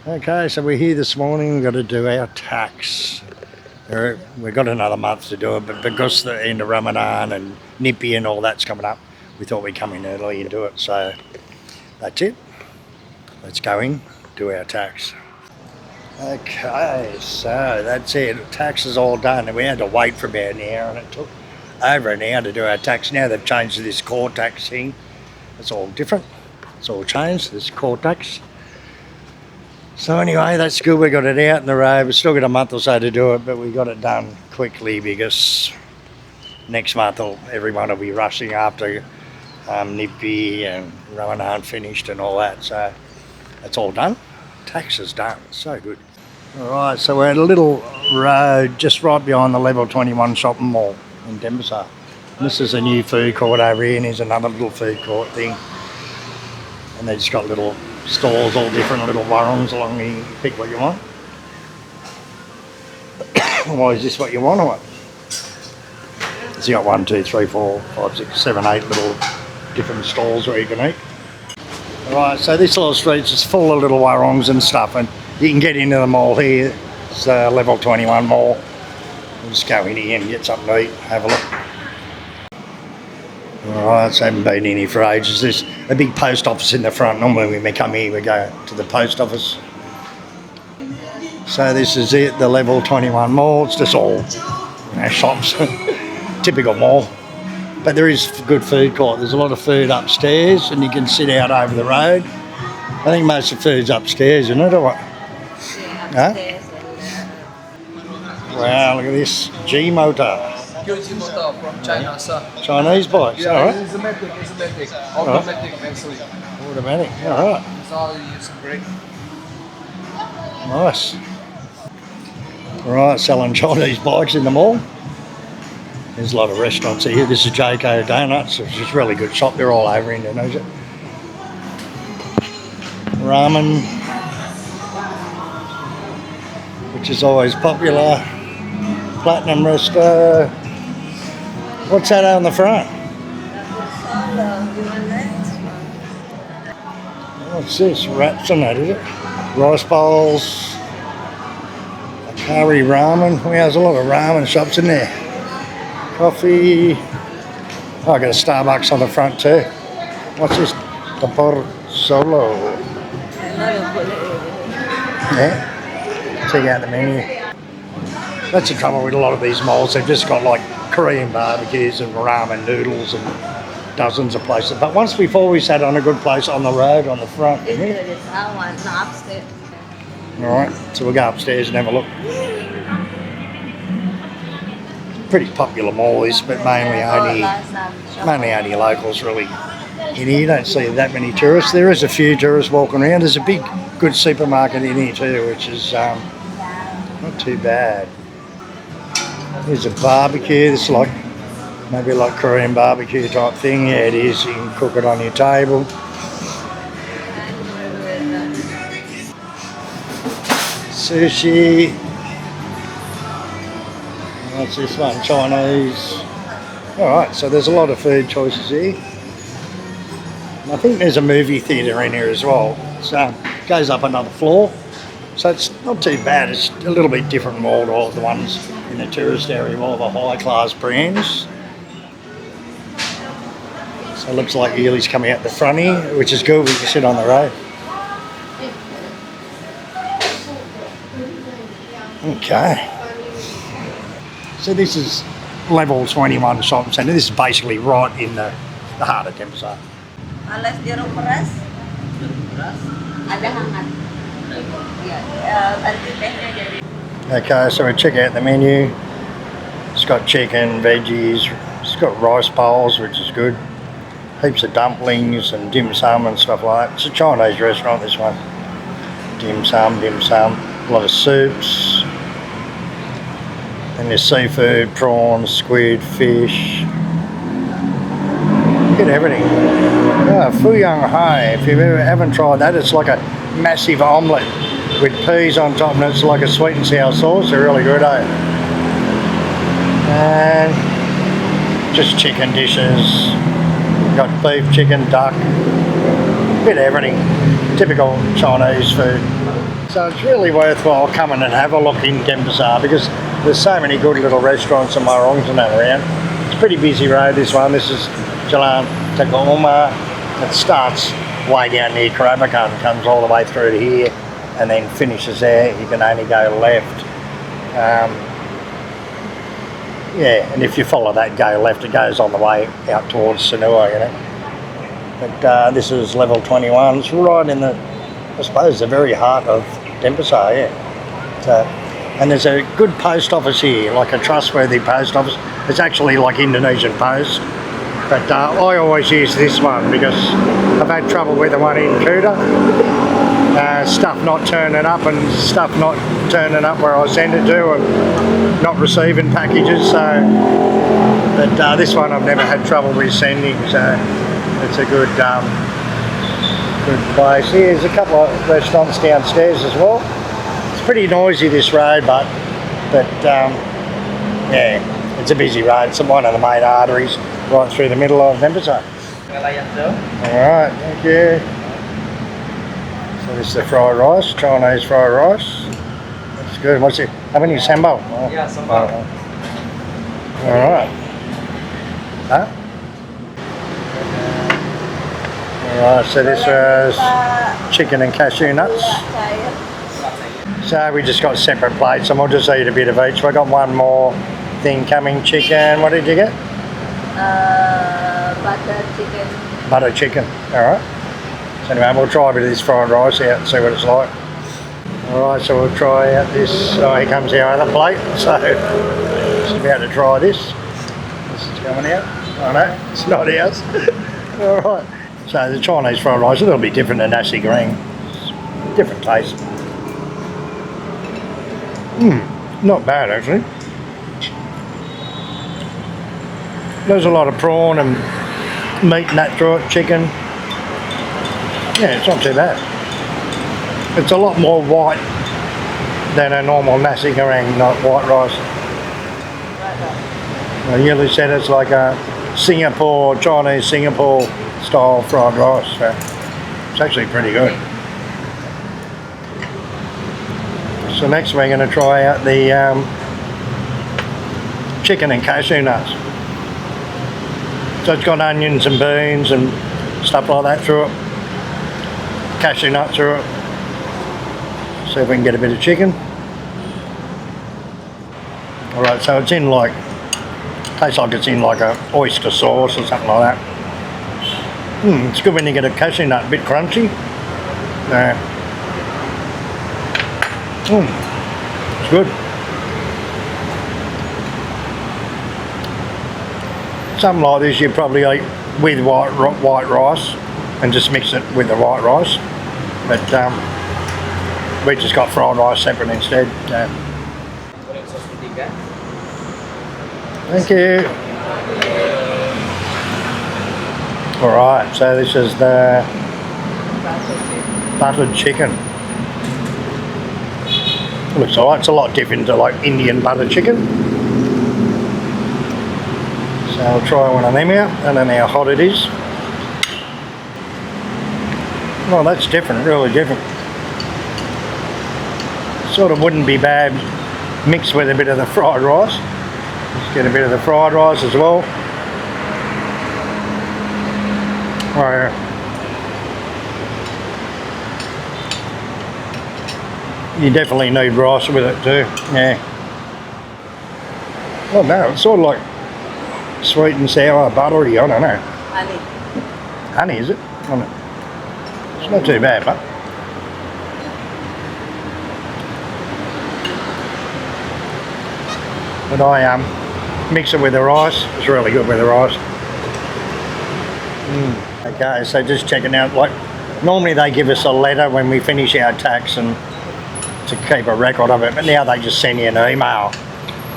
Okay, so we're here this morning. We've got to do our tax. We've got another month to do it, but because the end of Ramadan and Nippy and all that's coming up, we thought we'd come in early and do it. So that's it. Let's go in, do our tax. Okay, so that's it. Tax is all done, and we had to wait for about an hour, and it took over an hour to do our tax. Now they've changed to this core tax thing. It's all different. It's all changed, this core tax. So anyway, that's good. We got it out in the road. We've still got a month or so to do it, but we got it done quickly because next month everyone will be rushing after Nippy and Ramadan finished and all that. So that's all done. Tax is done. So good. All right, so we're at a little road just right behind the Level 21 shopping mall in Denpasar. This is a new food court over here, and here's another little food court thing. And they just got little stalls, all different little warungs along here. You pick what you want. Why is this what you want or what? So you got 1, 2, 3, 4, 5, 6, 7, 8 little different stalls where you can eat. Alright, so this little street's just full of little warungs and stuff, and you can get into the mall here. It's the Level 21 mall. We'll just go in here and get something to eat, have a look. Alright, so I haven't been in here for ages. There's a big post office in the front. Normally when we come here we go to the post office. So this is it, the Level 21 mall. It's just all shops, typical mall. But there is a good food court. There's a lot of food upstairs and you can sit out over the road. I think most of the food's upstairs, isn't it, or what? Huh? Wow, look at this G-motor. Motor from China, sir. Chinese bikes, Yeah, alright. it's automatic, actually. Automatic, alright. So you use brake. Nice. Alright, selling Chinese bikes in the mall. There's a lot of restaurants here. This is JK Donuts, which is a really good shop. They're all over Indonesia. Ramen, which is always popular. Platinum Resto. What's that on the front? What's this? Wraps on that, is it? Rice bowls. A curry ramen. Well, there's a lot of ramen shops in there. Coffee. Oh, I got a Starbucks on the front too. What's this? Tapor Solo. Yeah. Check out the menu. That's the trouble with a lot of these malls. They've just got like Korean barbecues and ramen noodles and dozens of places. But once before we sat on a good place on the road on the front. Upstairs. Alright, so we'll go upstairs and have a look. Pretty popular mall this, but mainly only locals really in here. You don't see that many tourists. There is a few tourists walking around. There's a big good supermarket in here too, which is not too bad. There's a barbecue. This is like maybe like Korean barbecue type thing. Yeah, it is. You can cook it on your table. Sushi. What's this one? Chinese. Alright, so there's a lot of food choices here. And I think there's a movie theatre in here as well. So it goes up another floor. So it's not too bad. It's a little bit different mall to all the ones in the tourist area, all the high class brands. So it looks like Ely's coming out the front here, which is good. We can sit on the road. Okay. So this is Level 21 shopping centre. This is basically right in the heart of Denpasar. Alas jeruk peras. Ada hangat. Okay, so we check out the menu. It's got chicken, veggies, it's got rice bowls, which is good. Heaps of dumplings and dim sum and stuff like that. It's a Chinese restaurant, this one. Dim sum, a lot of soups. And there's seafood, prawns, squid, fish. Get everything. Oh, Fuyang Hai, if you haven't tried that, it's like a massive omelette with peas on top, and it's like a sweet and sour sauce. They're really good, eh? And just chicken dishes. Got beef, chicken, duck, bit of everything. Typical Chinese food. So it's really worthwhile coming and have a look in Denpasar because there's so many good little restaurants and marrongs and that around. It's a pretty busy road, this one. This is Jalan Tagoma. It starts way down near Karabakan and comes all the way through to here and then finishes there. You can only go left. Yeah, and if you follow that go left, it goes on the way out towards Sanua, you know. But this is level 21. It's right in the, I suppose, the very heart of Denpasar, yeah. So, and there's a good post office here, like a trustworthy post office. It's actually like Indonesian Post. But I always use this one because I've had trouble with the one in Kuta. Stuff not turning up and stuff not turning up where I send it to and not receiving packages. So, but this one I've never had trouble with sending. So it's a good good place. Here's a couple of restaurants downstairs as well. It's pretty noisy this road, but yeah, it's a busy road. It's one of the main arteries right through the middle of Denpasar. Alright, thank you. So this is the fried rice, Chinese fried rice. That's good. What's it? How many sambal? Oh. Yeah, sambal. Alright. Huh? Alright, so this was chicken and cashew nuts. So we just got separate plates and we'll just eat a bit of each. We got one more thing coming, chicken. What did you get? Butter chicken. Butter chicken, alright. So anyway, we'll try a bit of this fried rice out and see what it's like. Alright, so we'll try out this. Oh, here comes our other plate. So just about to try this. This is coming out. Oh no, it's not ours. Alright. So the Chinese fried rice is a little bit different than nasi goreng. It's different taste. Not bad actually. There's a lot of prawn and meat and that through it, chicken. Yeah, it's not too bad. It's a lot more white than a normal nasi goreng, not white rice. I usually said it's like a Chinese Singapore style fried rice. So it's actually pretty good. So next we're going to try out the chicken and cashew nuts. So it's got onions and beans and stuff like that through it. Cashew nuts through it. See if we can get a bit of chicken. Alright, so it's in like, tastes like it's in like a oyster sauce or something like that. It's good when you get a cashew nut, a bit crunchy. It's good. Something like this you probably eat with white rice and just mix it with the white rice. But we just got fried rice separate instead. Thank you. Alright, so this is the buttered chicken. Looks alright, it's a lot different to like Indian buttered chicken. So I'll try one of them out. I don't know how hot it is. Well, that's different, really different. Sort of wouldn't be bad mixed with a bit of the fried rice. Let's get a bit of the fried rice as well. Oh yeah. You definitely need rice with it too, yeah. Oh no, it's sort of like sweet and sour, buttery, I don't know. Honey. Honey, is it? I don't know. It's not too bad, but I mix it with the rice. It's really good with the rice. Okay, so just checking out, like normally they give us a letter when we finish our tax and to keep a record of it, but now they just send you an email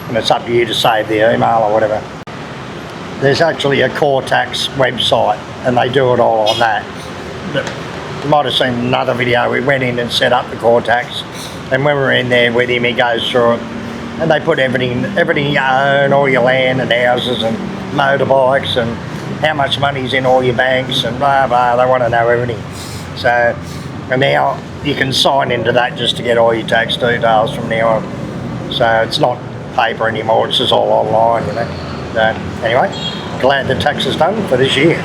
and it's up to you to save the email or whatever. There's actually a core tax website and they do it all on that. You might have seen another video, we went in and set up the core tax, and when we're in there with him he goes through it and they put everything you own, all your land and houses and motorbikes and how much money's in all your banks and blah blah, they want to know everything. So, and now you can sign into that just to get all your tax details from now on. So it's not paper anymore, it's just all online, you know. So anyway, glad the tax is done for this year.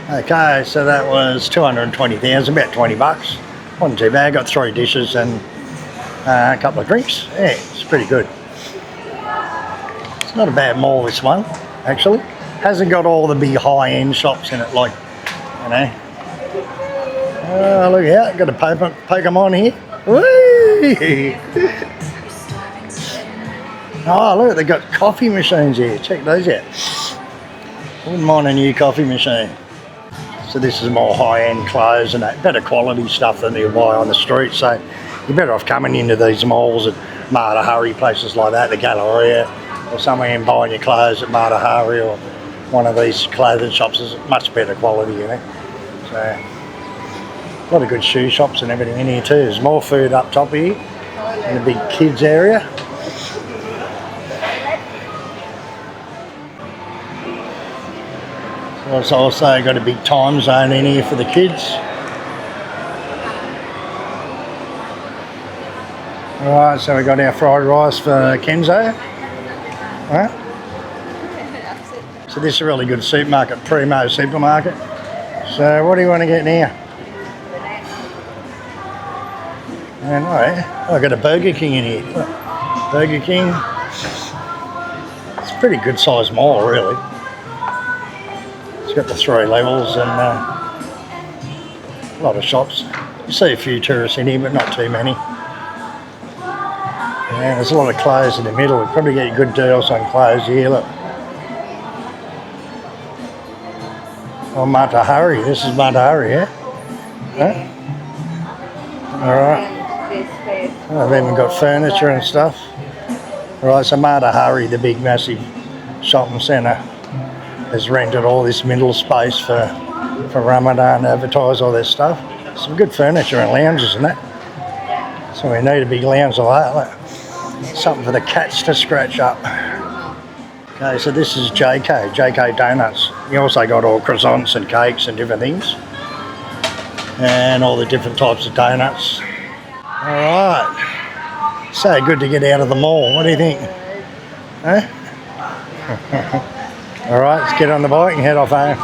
Okay, so that was 220,000, about 20 bucks. Wasn't too bad, got 3 dishes and a couple of drinks. Yeah, it's pretty good. It's not a bad mall, this one, actually. Hasn't got all the big high-end shops in it, like, you know. Oh, look out, got a Pokemon here. Whee! Oh, look, they've got coffee machines here. Check those out. Wouldn't mind a new coffee machine. So this is more high-end clothes and that, better quality stuff than you buy on the street. So you're better off coming into these malls at Matahari, places like that, the Galleria, or somewhere and buying your clothes at Matahari or one of these clothing shops is much better quality, you know. So a lot of good shoe shops and everything in here too. There's more food up top here in the big kids area. So it's also got a big time zone in here for the kids. Alright, so we got our fried rice for Kenzo. Alright. So this is a really good supermarket, Primo supermarket. So what do you want to get now? And I've got a Burger King in here. Look, Burger King. It's a pretty good sized mall, really. It's got the 3 levels and a lot of shops. You see a few tourists in here, but not too many. Yeah, there's a lot of clothes in the middle. We probably get good deals on clothes here. Look. Oh, Matahari. This is Matahari, yeah? Huh? Alright. Oh, they've even got furniture and stuff. Alright, so Matahari, the big massive shopping centre, has rented all this middle space for Ramadan, advertise all this stuff. Some good furniture and lounges and that. So we need a big lounge like that. Like, something for the cats to scratch up. Okay, so this is JK Donuts. You also got all croissants and cakes and different things. And all the different types of donuts. Alright. So good to get out of the mall. What do you think? Huh? Alright, let's get on the bike and head off home.